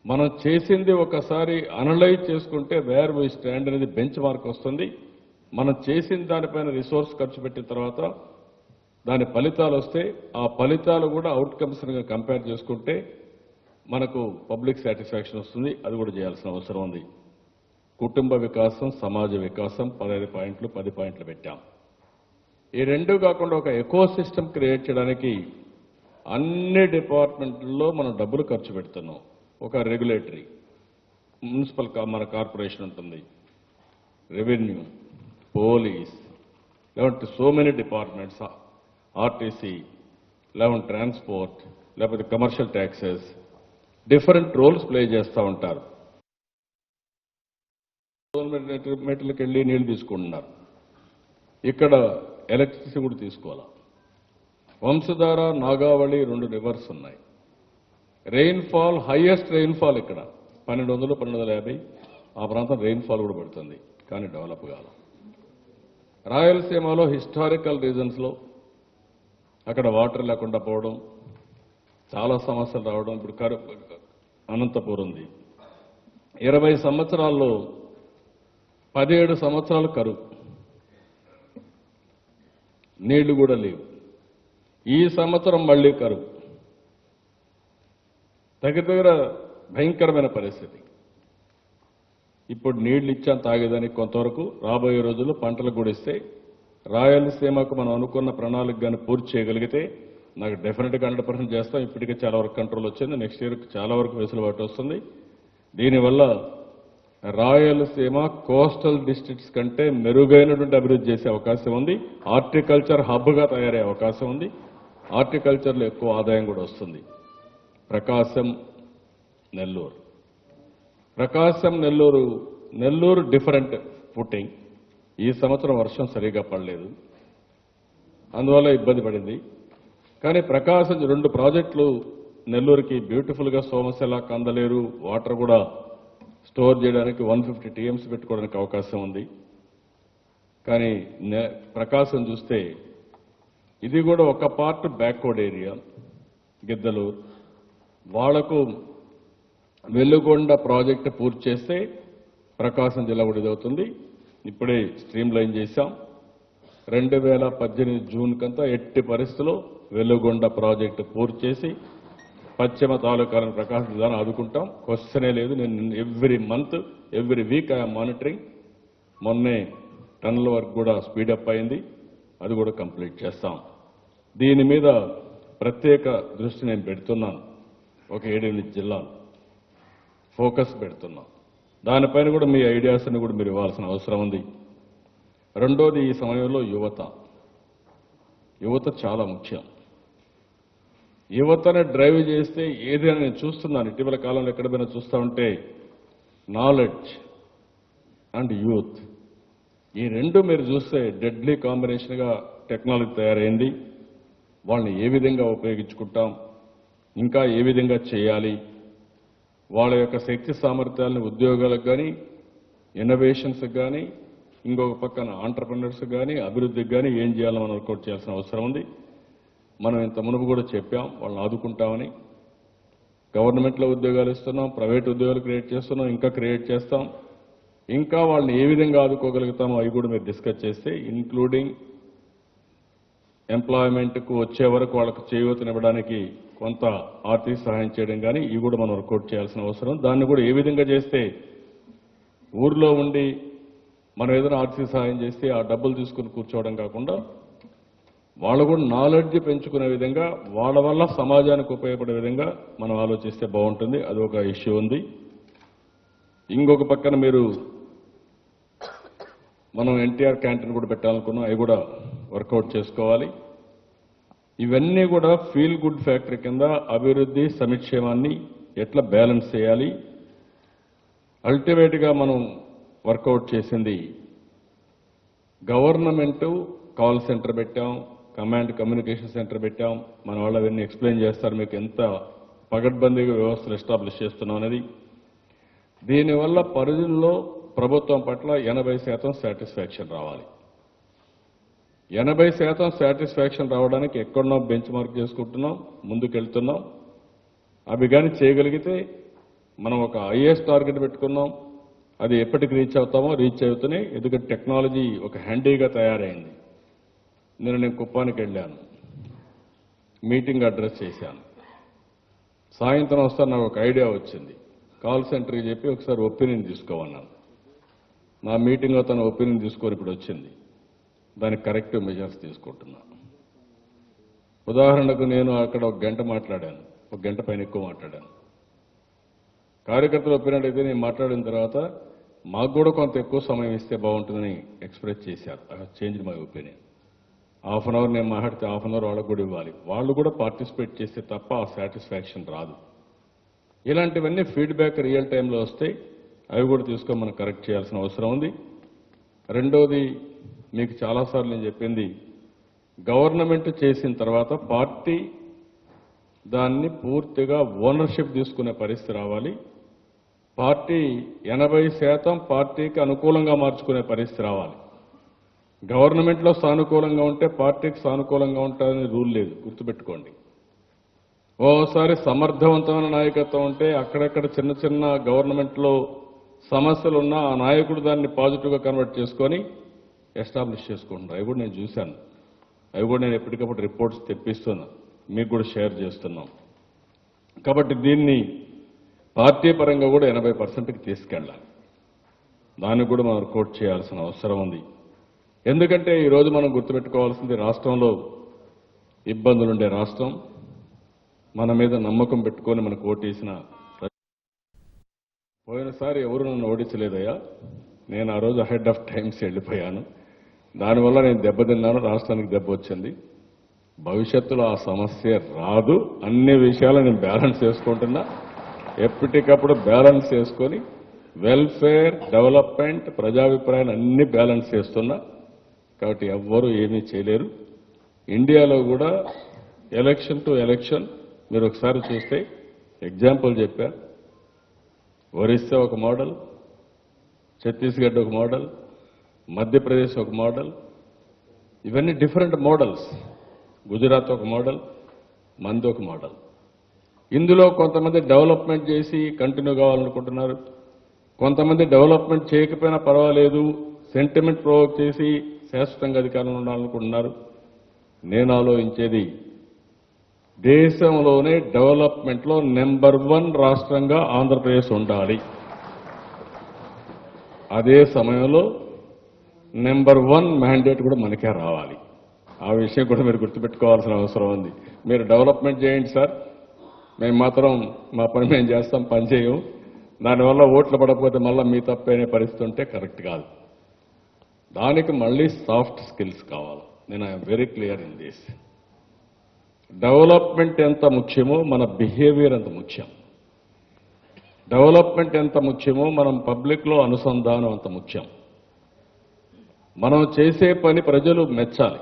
మనం చేసింది ఒకసారి అనలైజ్ చేసుకుంటే వేర్ వీ స్టాండ్ అనేది బెంచ్ మార్క్ వస్తుంది. మనం చేసిన దానిపైన రిసోర్స్ ఖర్చు పెట్టిన తర్వాత దాని ఫలితాలు వస్తే ఆ ఫలితాలు కూడా అవుట్కమ్స్ కంపేర్ చేసుకుంటే మనకు పబ్లిక్ సాటిస్ఫాక్షన్ వస్తుంది. అది కూడా చేయాల్సిన అవసరం ఉంది. కుటుంబ వికాసం, సమాజ వికాసం 15 పాయింట్లు, 10 పాయింట్లు పెట్టాం. ఈ రెండు కాకుండా ఒక ఎకో సిస్టమ్ క్రియేట్ చేయడానికి అన్ని డిపార్ట్మెంట్లలో మనం డబ్బులు ఖర్చు పెడుతున్నాం. ఒక రెగ్యులేటరీ, మున్సిపల్ మన కార్పొరేషన్ ఉంటుంది, రెవెన్యూ, పోలీస్, లేదంటే సో మెనీ డిపార్ట్మెంట్స్, ఆర్టీసీ, లేదంటే ట్రాన్స్పోర్ట్, లేకపోతే commercial taxes, different roles play చేస్తూ ఉంటారు. మీటర్లకు వెళ్ళి నీళ్లు తీసుకుంటున్నారు. ఇక్కడ ఎలక్ట్రిసిటీ కూడా తీసుకోవాలి. వంశధార, నాగావళి 2 రివర్స్ ఉన్నాయి. రెయిన్ఫాల్, హైయెస్ట్ రెయిన్ఫాల్ ఇక్కడ 1200, 1250 ఆ ప్రాంతం రెయిన్ఫాల్ కూడా పడుతుంది. కానీ డెవలప్ కాదు. రాయలసీమలో హిస్టారికల్ రీజన్స్లో అక్కడ వాటర్ లేకుండా పోవడం, చాలా సమస్యలు రావడం. ఇప్పుడు అనంతపూర్ ఉంది. 20 సంవత్సరాల్లో 17 సంవత్సరాలు కరువు, నీళ్లు కూడా లేవు. ఈ సంవత్సరం మళ్లీ కరువు, దగ్గర భయంకరమైన పరిస్థితి. ఇప్పుడు నీళ్లు ఇచ్చాం తాగేదానికి కొంతవరకు. రాబోయే రోజుల్లో పంటలకు కూడా ఇస్తే రాయలసీమకు మనం అనుకున్న ప్రణాళిక కానీ పూర్తి చేయగలిగితే నాకు డెఫినెట్గా 100% చేస్తాం. ఇప్పటికే చాలా వరకు కంట్రోల్ వచ్చింది. నెక్స్ట్ ఇయర్ చాలా వరకు వెసులుబాటు వస్తుంది. దీనివల్ల రాయలసీమ కోస్టల్ డిస్ట్రిక్ట్స్ కంటే మెరుగైనటువంటి అభివృద్ధి చేసే అవకాశం ఉంది. హార్టికల్చర్ హబ్గా తయారయ్యే అవకాశం ఉంది. హార్టికల్చర్లో ఎక్కువ ఆదాయం కూడా వస్తుంది. ప్రకాశం, నెల్లూరు, నెల్లూరు డిఫరెంట్ ఫుటింగ్. ఈ సంవత్సరం వర్షం సరిగా పడలేదు, అందువల్ల ఇబ్బంది పడింది. కానీ ప్రకాశం 2 ప్రాజెక్టులు నెల్లూరుకి బ్యూటిఫుల్గా, సోమశిల, కందలేరు వాటర్ కూడా స్టోర్ చేయడానికి 150 టీఎంసీ పెట్టుకోవడానికి అవకాశం ఉంది. కానీ ప్రకాశం చూస్తే ఇది కూడా ఒక పార్ట్ బ్యాక్వర్డ్ ఏరియా గిద్దలూరు. వాళ్లకు వెల్లుగొండ ప్రాజెక్టు పూర్తి చేస్తే ప్రకాశం జిల్లా కూడా ఇదవుతుంది. ఇప్పుడే స్ట్రీమ్ లైన్ చేశాం. 2018 జూన్ కంతా ఎట్టి పరిస్థితుల్లో వెల్లుగొండ ప్రాజెక్టు పూర్తి చేసి పశ్చిమ తాలూకాలను ప్రకాశం జిల్లాను ఆదుకుంటాం. క్వశ్చనే లేదు. నేను every month every week I'm monitoring. మొన్నే టన్నల్ వర్క్ కూడా స్పీడప్ అయింది. అది కూడా కంప్లీట్ చేస్తాం. దీని మీద ప్రత్యేక దృష్టి నేను పెడుతున్నాను. ఒక 7-8 జిల్లాలు ఫోకస్ పెడుతున్నాం. దానిపైన కూడా మీ ఐడియాస్ని కూడా మీరు ఇవ్వాల్సిన అవసరం ఉంది. రెండోది, ఈ సమయంలో యువత చాలా ముఖ్యం. యువతను డ్రైవ్ చేస్తే ఏదైనా నేను చూస్తున్నాను. ఇటీవల కాలంలో ఎక్కడ పోయినా చూస్తూ ఉంటే నాలెడ్జ్ అండ్ యూత్, ఈ రెండు మీరు చూస్తే డెడ్లీ కాంబినేషన్గా టెక్నాలజీ తయారైంది. వాళ్ళని ఏ విధంగా ఉపయోగించుకుంటాం, ఇంకా ఏ విధంగా చేయాలి, వాళ్ళ యొక్క శక్తి సామర్థ్యాలను ఉద్యోగాలకు కానీ ఇన్నోవేషన్స్కి కానీ ఇంకొక పక్కన ఆంటర్ప్రినర్స్ కానీ అభివృద్ధికి కానీ ఏం చేయాలో మనం వర్కౌట్ చేయాల్సిన అవసరం ఉంది. మనం ఇంత మునుపు కూడా చెప్పాం వాళ్ళని ఆదుకుంటామని. గవర్నమెంట్లో ఉద్యోగాలు ఇస్తున్నాం, ప్రైవేట్ ఉద్యోగాలు క్రియేట్ చేస్తున్నాం, ఇంకా క్రియేట్ చేస్తాం. ఇంకా వాళ్ళని ఏ విధంగా ఆదుకోగలుగుతామో అవి కూడా మీరు డిస్కస్ చేస్తే, ఇంక్లూడింగ్ ఎంప్లాయ్మెంట్కు వచ్చే వరకు వాళ్ళకు చేయూతనివ్వడానికి కొంత ఆర్థిక సహాయం చేయడం కానీ ఇవి కూడా మనం వర్కౌట్ చేయాల్సిన అవసరం. దాన్ని కూడా ఏ విధంగా చేస్తే ఊర్లో ఉండి మనం ఏదైనా ఆర్థిక సహాయం చేస్తే ఆ డబ్బులు తీసుకుని కూర్చోవడం కాకుండా వాళ్ళు కూడా నాలెడ్జ్ పెంచుకునే విధంగా వాళ్ళ వల్ల సమాజానికి ఉపయోగపడే విధంగా మనం ఆలోచిస్తే బాగుంటుంది. అది ఒక ఇష్యూ ఉంది. ఇంకొక పక్కన మనం ఎన్టీఆర్ క్యాంటీన్ కూడా పెట్టాలనుకున్నాం. అవి కూడా వర్కౌట్ చేసుకోవాలి. ఇవన్నీ కూడా ఫీల్ గుడ్ ఫ్యాక్టరీ కింద అభివృద్ధి సంక్షేమాన్ని ఎట్లా బ్యాలెన్స్ చేయాలి. అల్టిమేట్గా మనం వర్కౌట్ చేసింది గవర్నమెంట్ కాల్ సెంటర్ పెట్టాం, కమాండ్ కమ్యూనికేషన్ సెంటర్ పెట్టాం. మన వాళ్ళు అవన్నీ ఎక్స్ప్లెయిన్ చేస్తారు మీకు ఎంత పగడ్బందీగా వ్యవస్థలు ఎస్టాబ్లిష్ చేస్తున్నాం అనేది. దీనివల్ల పరిధుల్లో ప్రభుత్వం పట్ల 80% సాటిస్ఫాక్షన్ రావాలి. 80% సాటిస్ఫాక్షన్ రావడానికి ఎక్కడో బెంచ్ మార్క్ చేసుకుంటున్నాం, ముందుకెళ్తున్నాం. అవి కానీ చేయగలిగితే మనం ఒక ఐఏఎస్ టార్గెట్ పెట్టుకున్నాం. అది ఎప్పటికి రీచ్ అవుతూనే, ఎందుకంటే టెక్నాలజీ ఒక హ్యాండీగా తయారైంది. నేను కుప్పానికి వెళ్ళాను, మీటింగ్ అడ్రస్ చేశాను. సాయంత్రం వస్తా నాకు ఒక ఐడియా వచ్చింది. కాల్ సెంటర్కి చెప్పి ఒకసారి ఒపీనియన్ తీసుకోమన్నాను. నా మీటింగ్లో తన ఒపీనియన్ తీసుకొని ఇప్పుడు వచ్చింది. దానికి కరెక్టివ్ మెజర్స్ తీసుకుంటున్నా. ఉదాహరణకు నేను అక్కడ 1 గంట మాట్లాడాను, 1 గంట పైన ఎక్కువ మాట్లాడాను. కార్యకర్తలు ఒపీనియన్ అయితే నేను మాట్లాడిన తర్వాత మాకు కూడా కొంత ఎక్కువ సమయం ఇస్తే బాగుంటుందని ఎక్స్ప్రెస్ చేశారు. I have changed my opinion. ½ hour నేను మాట్లాడితే ½ అవర్ వాళ్ళకు కూడా ఇవ్వాలి. వాళ్ళు కూడా పార్టిసిపేట్ చేస్తే తప్ప ఆ సాటిస్ఫాక్షన్ రాదు. ఇలాంటివన్నీ ఫీడ్బ్యాక్ రియల్ టైంలో వస్తే అవి కూడా తీసుకొని మనం కరెక్ట్ చేయాల్సిన అవసరం ఉంది. రెండోది, మీకు చాలాసార్లు నేను చెప్పింది, గవర్నమెంట్ చేసిన తర్వాత పార్టీ దాన్ని పూర్తిగా ఓనర్షిప్ తీసుకునే పరిస్థితి రావాలి. పార్టీ 80% పార్టీకి అనుకూలంగా మార్చుకునే పరిస్థితి రావాలి. గవర్నమెంట్లో సానుకూలంగా ఉంటే పార్టీకి సానుకూలంగా ఉంటుందని రూల్ లేదు, గుర్తుపెట్టుకోండి. ఓసారి సమర్థవంతమైన నాయకత్వం ఉంటే అక్కడక్కడ చిన్న చిన్న గవర్నమెంట్లో సమస్యలున్నా ఆ నాయకుడు దాన్ని పాజిటివ్గా కన్వర్ట్ చేసుకొని ఎస్టాబ్లిష్ చేసుకుంటున్నారు. అవి కూడా నేను చూశాను. అవి కూడా నేను ఎప్పటికప్పుడు రిపోర్ట్స్ తెప్పిస్తున్నా, మీకు కూడా షేర్ చేస్తున్నాం. కాబట్టి దీన్ని పార్టీ పరంగా కూడా 80%కి తీసుకెళ్ళాలి. దాన్ని కూడా మనం వర్కౌట్ చేయాల్సిన అవసరం ఉంది. ఎందుకంటే ఈరోజు మనం గుర్తుపెట్టుకోవాల్సింది, రాష్ట్రంలో ఇబ్బందులుండే రాష్ట్రం. మన మీద నమ్మకం పెట్టుకొని మనకు ఓటేసిన, పోయినసారి ఎవరు నన్ను ఓడించలేదయ్యా. నేను ఆ రోజు అహెడ్ ఆఫ్ టైమ్స్ వెళ్ళిపోయాను. దానివల్ల నేను దెబ్బతిన్నాను, రాష్ట్రానికి దెబ్బ వచ్చింది. భవిష్యత్తులో ఆ సమస్య రాదు. అన్ని విషయాలు నేను బ్యాలెన్స్ చేసుకుంటున్నా. ఎప్పటికప్పుడు బ్యాలెన్స్ చేసుకొని వెల్ఫేర్, డెవలప్మెంట్, ప్రజాభిప్రాయాన్ని అన్ని బ్యాలెన్స్ చేస్తున్నా. కాబట్టి ఎవ్వరూ ఏమీ చేయలేరు. ఇండియాలో కూడా ఎలక్షన్ టు ఎలక్షన్ మీరు ఒకసారి చూస్తే, ఎగ్జాంపుల్ చెప్పా, ఒరిస్సా ఒక మోడల్, ఛత్తీస్గఢ్ ఒక మోడల్, మధ్యప్రదేశ్ ఒక మోడల్, ఇవన్నీ డిఫరెంట్ మోడల్స్. గుజరాత్ ఒక మోడల్, మంది ఒక మోడల్. ఇందులో కొంతమంది డెవలప్మెంట్ చేసి కంటిన్యూ కావాలనుకుంటున్నారు, కొంతమంది డెవలప్మెంట్ చేయకపోయినా పర్వాలేదు సెంటిమెంట్ ప్రొవోక్ చేసి శాశ్వతంగా అధికారంలో ఉండాలనుకుంటున్నారు. నేను ఆలోచించేది దేశంలోనే డెవలప్మెంట్లో నెంబర్ 1 రాష్ట్రంగా ఆంధ్రప్రదేశ్ ఉండాలి. అదే సమయంలో నెంబర్ 1 మ్యాండేట్ కూడా మనకే రావాలి. ఆ విషయం కూడా మీరు గుర్తుపెట్టుకోవాల్సిన అవసరం ఉంది. మీరు డెవలప్మెంట్ చేయండి సార్, మేము మాత్రం మా పని మేము చేస్తాం, పని చేయం, దానివల్ల ఓట్లు పడకపోతే మళ్ళీ మీ తప్పైన పరిస్థితి ఉంటే కరెక్ట్ కాదు. దానికి మళ్ళీ సాఫ్ట్ స్కిల్స్ కావాలి. నేను I'm very clear in this. Development ఎంత ముఖ్యమో మన బిహేవియర్ అంత ముఖ్యం. డెవలప్మెంట్ ఎంత ముఖ్యమో మనం పబ్లిక్లో అనుసంధానం అంత ముఖ్యం. మనం చేసే పని ప్రజలు మెచ్చాలి,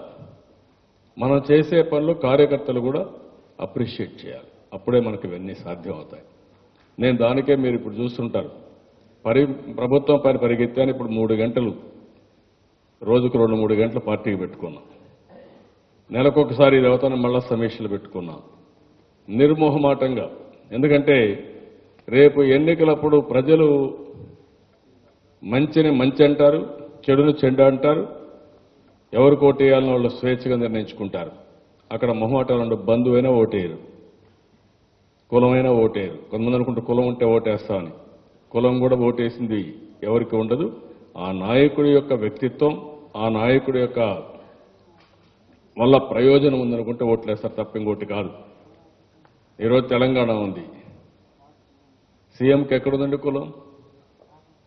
మనం చేసే పనులు కార్యకర్తలు కూడా అప్రిషియేట్ చేయాలి. అప్పుడే మనకు ఇవన్నీ సాధ్యం అవుతాయి. నేను దానికే మీరు ఇప్పుడు చూస్తుంటారు, ప్రభుత్వం పని పరిగెత్తాను. ఇప్పుడు 3 గంటలు, రోజుకు 2-3 గంటలు పార్టీకి పెట్టుకున్నాం. నెలకొకసారి ఇది అవుతాను మళ్ళా సమీక్షలు పెట్టుకున్నాం నిర్మోహమాటంగా. ఎందుకంటే రేపు ఎన్నికలప్పుడు ప్రజలు మంచిని మంచి అంటారు, చెడును చెడ్డ అంటారు. ఎవరు ఓటేయాలని వాళ్ళు స్వేచ్ఛగా నిర్ణయించుకుంటారు. అక్కడ మొహమాటాలు బంధువైనా ఓటేయరు, కులమైనా ఓటేయరు. కొంతమంది అనుకుంటే కులం ఉంటే ఓటేస్తామని. కులం కూడా ఓటేసింది ఎవరికి ఉండదు. ఆ నాయకుడి యొక్క వ్యక్తిత్వం, ఆ నాయకుడి యొక్క వల్ల ప్రయోజనం ఉందనుకుంటే ఓట్లేస్తారు, తప్ప ఇంకోటి కాదు. ఈరోజు తెలంగాణ ఉంది, సీఎంకి ఎక్కడుందండి కులం?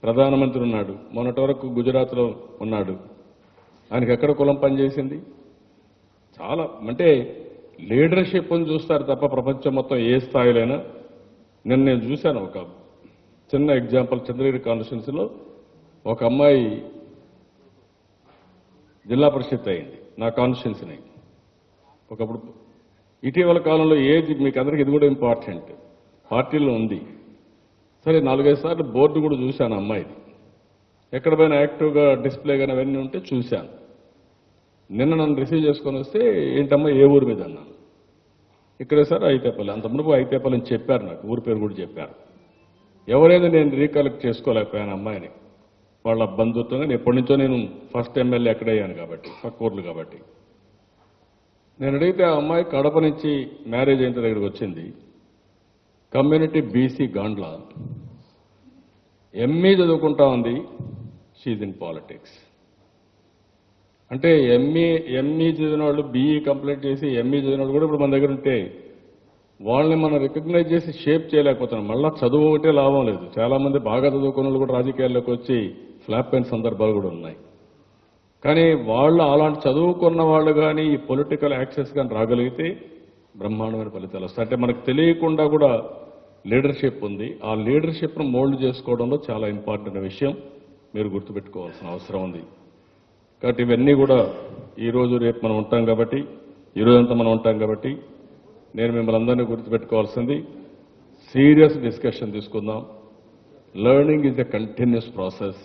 ప్రధానమంత్రి ఉన్నాడు, మొన్నటి వరకు గుజరాత్లో ఉన్నాడు, ఆయనకి ఎక్కడ కులం పనిచేసింది? చాలా అంటే లీడర్షిప్ అని చూస్తారు తప్ప ప్రపంచం మొత్తం ఏ స్థాయిలైనా. నేను చూశాను ఒక చిన్న ఎగ్జాంపుల్. చంద్రగిరి కాన్స్టిట్యున్సీలో ఒక అమ్మాయి జిల్లా పరిషత్ అయింది, నా కాన్స్టిట్యున్సీని. ఒకప్పుడు ఇటీవల కాలంలో ఏది మీకు అందరికీ ఇది కూడా ఇంపార్టెంట్, పార్టీలో ఉంది. సరే 4-5 సార్లు బోర్డు కూడా చూశాను అమ్మాయిది. ఎక్కడ పైన యాక్టివ్గా డిస్ప్లే కానీ అవన్నీ ఉంటే చూశాను. నిన్న నన్ను రిసీవ్ చేసుకొని వస్తే ఏంటమ్మా ఏ ఊరి మీద అన్నాను. ఇక్కడే సార్ ఐతేపల్లి. అంత మునుపు ఐతేపల్లి అని చెప్పారు, నాకు ఊరి పేరు కూడా చెప్పారు. ఎవరైనా నేను రీకలెక్ట్ చేసుకోలేకపోయాను అమ్మాయిని. వాళ్ళ బంధుత్వంగా ఎప్పటి నుంచో నేను ఫస్ట్ ఎమ్మెల్యే ఎక్కడయ్యాను కాబట్టి, పక్క ఊర్లు కాబట్టి. నేను అడిగితే ఆ అమ్మాయి కడప నుంచి మ్యారేజ్ అయిన దగ్గరికి వచ్చింది. కమ్యూనిటీ బీసీ గాండ్ల, ఎంఈ చదువుకుంటా ఉంది, షీజ్ ఇన్ పాలిటిక్స్. అంటే ఎంఈ చదివిన వాళ్ళు బీఈ కంప్లీట్ చేసి ఎంఈ చదివిన వాళ్ళు కూడా ఇప్పుడు మన దగ్గర ఉంటే వాళ్ళని మనం రికగ్నైజ్ చేసి షేప్ చేయలేకపోతున్నాం. మళ్ళా చదువు ఒకటే లాభం లేదు. చాలా మంది బాగా చదువుకున్న వాళ్ళు కూడా రాజకీయాల్లోకి వచ్చి ఫ్లాప్ అయిన సందర్భాలు కూడా ఉన్నాయి. కానీ వాళ్ళు అలాంటి చదువుకున్న వాళ్ళు కానీ ఈ పొలిటికల్ యాక్సెస్ కానీ రాగలిగితే బ్రహ్మాండమైన ఫలితాలు వస్తాయి. అంటే మనకు తెలియకుండా కూడా లీడర్షిప్ ఉంది. ఆ లీడర్షిప్ను మోల్డ్ చేసుకోవడంలో చాలా ఇంపార్టెంట్ విషయం మీరు గుర్తుపెట్టుకోవాల్సిన అవసరం ఉంది. కాబట్టి ఇవన్నీ కూడా ఈరోజు రేపు మనం ఉంటాం కాబట్టి, ఈరోజంతా మనం ఉంటాం కాబట్టి నేను మిమ్మల్ని అందరినీ గుర్తుపెట్టుకోవాల్సింది సీరియస్ డిస్కషన్ తీసుకుందాం. Learning is a continuous process.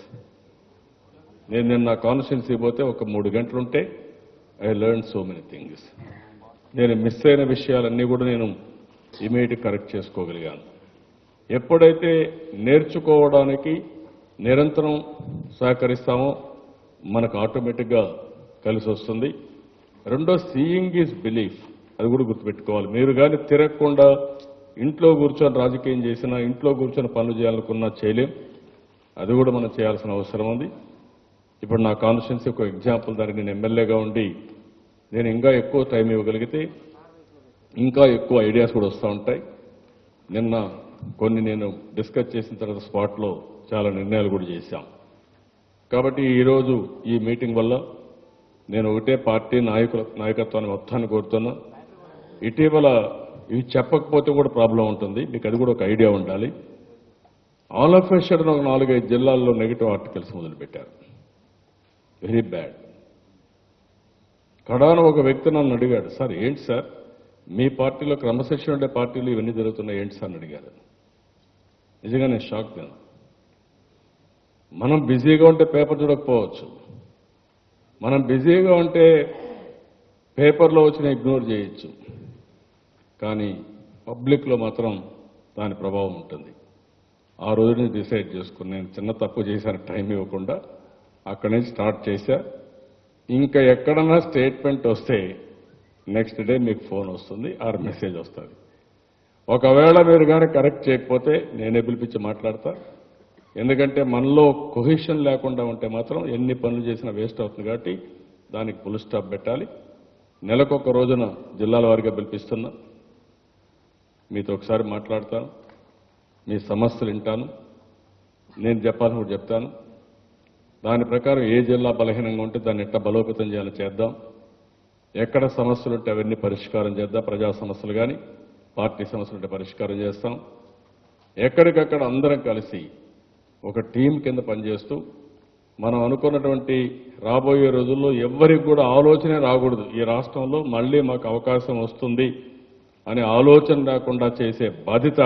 నేను నిన్న కాన్స్టిట్యున్సీ పోతే ఒక 3 గంటలుంటే I learn so many things. నేను మిస్ అయిన విషయాలన్నీ కూడా నేను ఇమీడియట్ కరెక్ట్ చేసుకోగలిగాను. ఎప్పుడైతే నేర్చుకోవడానికి నిరంతరం సహకరిస్తామో మనకు ఆటోమేటిక్గా కలిసి వస్తుంది. రెండో, సీయింగ్ ఈజ్ బిలీఫ్. అది కూడా గుర్తుపెట్టుకోవాలి. మీరు కానీ తిరగకుండా ఇంట్లో కూర్చొని రాజకీయం చేసినా, ఇంట్లో కూర్చొని పనులు చేయాలనుకున్నా చేయలేం. అది కూడా మనం చేయాల్సిన అవసరం ఉంది. ఇప్పుడు నా కాన్స్టిట్యున్సీ ఒక ఎగ్జాంపుల్. దానికి నేను ఎమ్మెల్యేగా ఉండి నేను ఇంకా ఎక్కువ టైం ఇవ్వగలిగితే ఇంకా ఎక్కువ ఐడియాస్ కూడా వస్తూ ఉంటాయి. నిన్న కొన్ని నేను డిస్కస్ చేసిన తర్వాత స్పాట్లో చాలా నిర్ణయాలు కూడా చేశాం. కాబట్టి ఈరోజు ఈ మీటింగ్ వల్ల నేను ఒకటే పార్టీ నాయకత్వాన్ని మొత్తాన్ని కోరుతున్నా. ఇటీవల ఇవి చెప్పకపోతే కూడా ప్రాబ్లం ఉంటుంది, మీకు అది కూడా ఒక ఐడియా ఉండాలి. ఆల్ ఆఫ్ ఎ సడన్ ఒక 4-5 జిల్లాల్లో నెగిటివ్ ఆర్టికల్స్ మొదలుపెట్టారు. Very bad. కడాన ఒక వ్యక్తి నన్ను అడిగాడు, సార్ ఏంటి సార్ మీ పార్టీలో క్రమశిక్షణ ఉండే పార్టీలు ఇవన్నీ జరుగుతున్నాయి ఏంటి సార్ అని అడిగారు. నిజంగా నేను షాక్ తిన్నా. మనం బిజీగా ఉంటే పేపర్ చూడకపోవచ్చు, మనం బిజీగా ఉంటే పేపర్లో వచ్చిన ఇగ్నోర్ చేయొచ్చు, కానీ పబ్లిక్లో మాత్రం దాని ప్రభావం ఉంటుంది. ఆ రోజుని డిసైడ్ చేసుకుని నేను చిన్న తప్పు చేశాను, టైం ఇవ్వకుండా అక్కడి నుంచి స్టార్ట్ చేశా. ఇంకా ఎక్కడన్నా స్టేట్మెంట్ వస్తే నెక్స్ట్ డే మీకు ఫోన్ వస్తుంది ఆర్ మెసేజ్ వస్తుంది. ఒకవేళ మీరు కానీ కరెక్ట్ చేయకపోతే నేనే పిలిపించి మాట్లాడతా. ఎందుకంటే మనలో కొహిషన్ లేకుండా ఉంటే మాత్రం ఎన్ని పనులు చేసినా వేస్ట్ అవుతుంది. కాబట్టి దానికి ఫుల్ స్టాప్ పెట్టాలి. నెలకొక రోజున జిల్లాల వారీగా పిలిపిస్తున్నా, మీతో ఒకసారి మాట్లాడతాను, మీ సమస్యలు వింటాను, నేను చెప్పాలని కూడా చెప్తాను. దాని ప్రకారం ఏ జిల్లా బలహీనంగా ఉంటే దాన్ని ఎట్లా బలోపేతం చేయాలో చేద్దాం. ఎక్కడ సమస్యలు ఉంటే అవన్నీ పరిష్కారం చేద్దాం. ప్రజా సమస్యలు కానీ పార్టీ సమస్యలు ఉంటే పరిష్కారం చేస్తాం. ఎక్కడికక్కడ అందరం కలిసి ఒక టీం కింద పనిచేస్తూ మనం అనుకున్నటువంటి రాబోయే రోజుల్లో ఎవ్వరికి కూడా ఆలోచనే రాకూడదు, ఈ రాష్ట్రంలో మళ్ళీ మాకు అవకాశం వస్తుంది అనే ఆలోచన రాకుండా చేసే బాధ్యత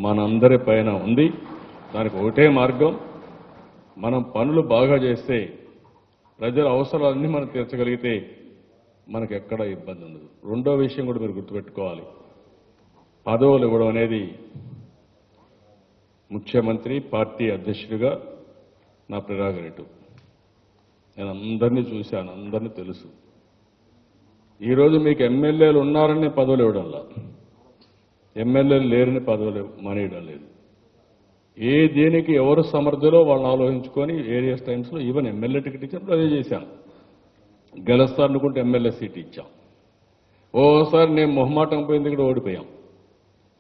మనందరి పైన ఉంది. దానికి ఒకటే మార్గం, మనం పనులు బాగా చేస్తే, ప్రజల అవసరాలన్నీ మనం తీర్చగలిగితే మనకు ఎక్కడ ఇబ్బంది ఉండదు. రెండో విషయం కూడా మీరు గుర్తుపెట్టుకోవాలి, పదవులు ఇవ్వడం అనేది ముఖ్యమంత్రి పార్టీ అధ్యక్షుడిగా నా ప్రెరాగరేటివ్. నేను అందరినీ చూశాను, అందరినీ తెలుసు. ఈరోజు మీకు ఎమ్మెల్యేలు ఉన్నారని పదవులు ఇవ్వడంలా, ఎమ్మెల్యేలు లేరని పదవులు మానేయడం లేదు. ఏ దేనికి ఎవరు సమర్థులో వాళ్ళని ఆలోచించుకొని వేరియస్ టైమ్స్లో ఈవెన్ ఎమ్మెల్యే టికెట్ ఇచ్చినప్పుడు అదే చేశాను. గెలుస్తారనుకుంటే ఎమ్మెల్యే సీట్ ఇచ్చాం. ఓసారి నేను మొహమాటం పోయింది కూడా ఓడిపోయాం.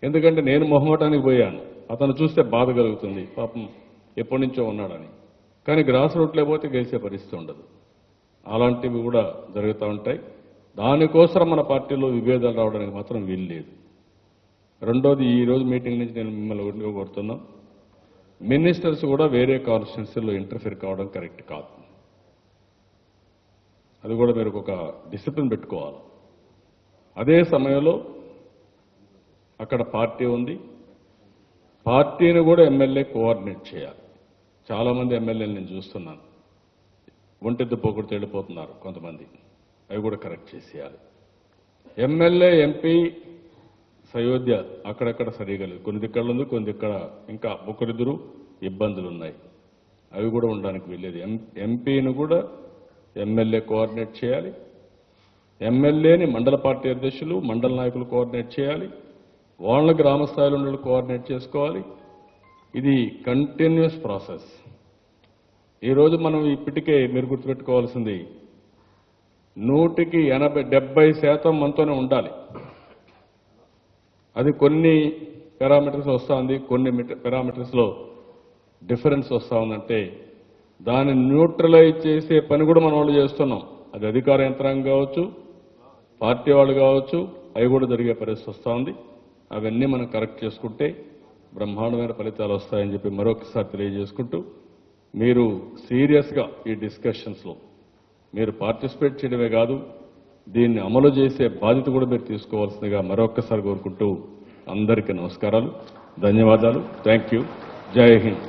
ఎందుకంటే నేను మొహమాటానికి పోయాను, అతను చూస్తే బాధ కలుగుతుంది, పాపం ఎప్పటి నుంచో ఉన్నాడని. కానీ గ్రాస్ రూట్లో పోతే గెలిచే పరిస్థితి ఉండదు. అలాంటివి కూడా జరుగుతూ ఉంటాయి. దానికోసం మన పార్టీలో విభేదాలు రావడానికి మాత్రం వీలు లేదు. రెండోది, ఈ రోజు మీటింగ్ నుంచి నేను మిమ్మల్ని కోరుతున్నా, మినిస్టర్స్ కూడా వేరే కాన్స్టిట్యున్సీలో ఇంటర్ఫియర్ కావడం కరెక్ట్ కాదు. అది కూడా మీరు ఒక డిసిప్లిన్ పెట్టుకోవాలి. అదే సమయంలో అక్కడ పార్టీ ఉంది, పార్టీని కూడా ఎమ్మెల్యే కోఆర్డినేట్ చేయాలి. చాలామంది ఎమ్మెల్యేలు నేను చూస్తున్నాను, ఒంటెద్దు పోకూడదు వెళ్ళిపోతున్నారు కొంతమంది, అవి కూడా కరెక్ట్ చేసేయాలి. ఎమ్మెల్యే ఎంపీ సయోధ్య అక్కడక్కడ సరిగా లేదు, కొన్ని దిక్కలు ఉంది, కొన్ని దిక్కడ ఇంకా ఒకరిద్దరు ఇబ్బందులు ఉన్నాయి, అవి కూడా ఉండడానికి వీల్లేదు. ఎంపీని కూడా ఎమ్మెల్యే కోఆర్డినేట్ చేయాలి. ఎమ్మెల్యేని మండల పార్టీ అధ్యక్షులు, మండల నాయకులు కోఆర్డినేట్ చేయాలి. వాళ్ళ గ్రామ స్థాయిలో ఉన్న కోఆర్డినేట్ చేసుకోవాలి. ఇది కంటిన్యూస్ ప్రాసెస్. ఈరోజు మనం ఇప్పటికే మీరు గుర్తుపెట్టుకోవాల్సింది, 100కి 70% మనతోనే ఉండాలి. అది కొన్ని పారామీటర్స్ వస్తూ ఉంది, కొన్ని పారామీటర్స్లో డిఫరెన్స్ వస్తూ ఉందంటే దాన్ని న్యూట్రలైజ్ చేసే పని కూడా మనం వాళ్ళు చేస్తున్నాం. అది అధికార యంత్రాంగం కావచ్చు, పార్టీ వాళ్ళు కావచ్చు, అవి కూడా జరిగే పరిస్థితి వస్తూ ఉంది. అవన్నీ మనం కరెక్ట్ చేసుకుంటే బ్రహ్మాండమైన ఫలితాలు వస్తాయని చెప్పి మరొకసారి తెలియజేసుకుంటూ, మీరు సీరియస్గా ఈ డిస్కషన్స్లో మీరు పార్టిసిపేట్ చేయడమే కాదు, దీన్ని అమలు చేసే బాధ్యత కూడా మీరు తీసుకోవాల్సిందిగా మరొక్కసారి కోరుకుంటూ అందరికీ నమస్కారాలు, ధన్యవాదాలు. Thank you. జై హింద్.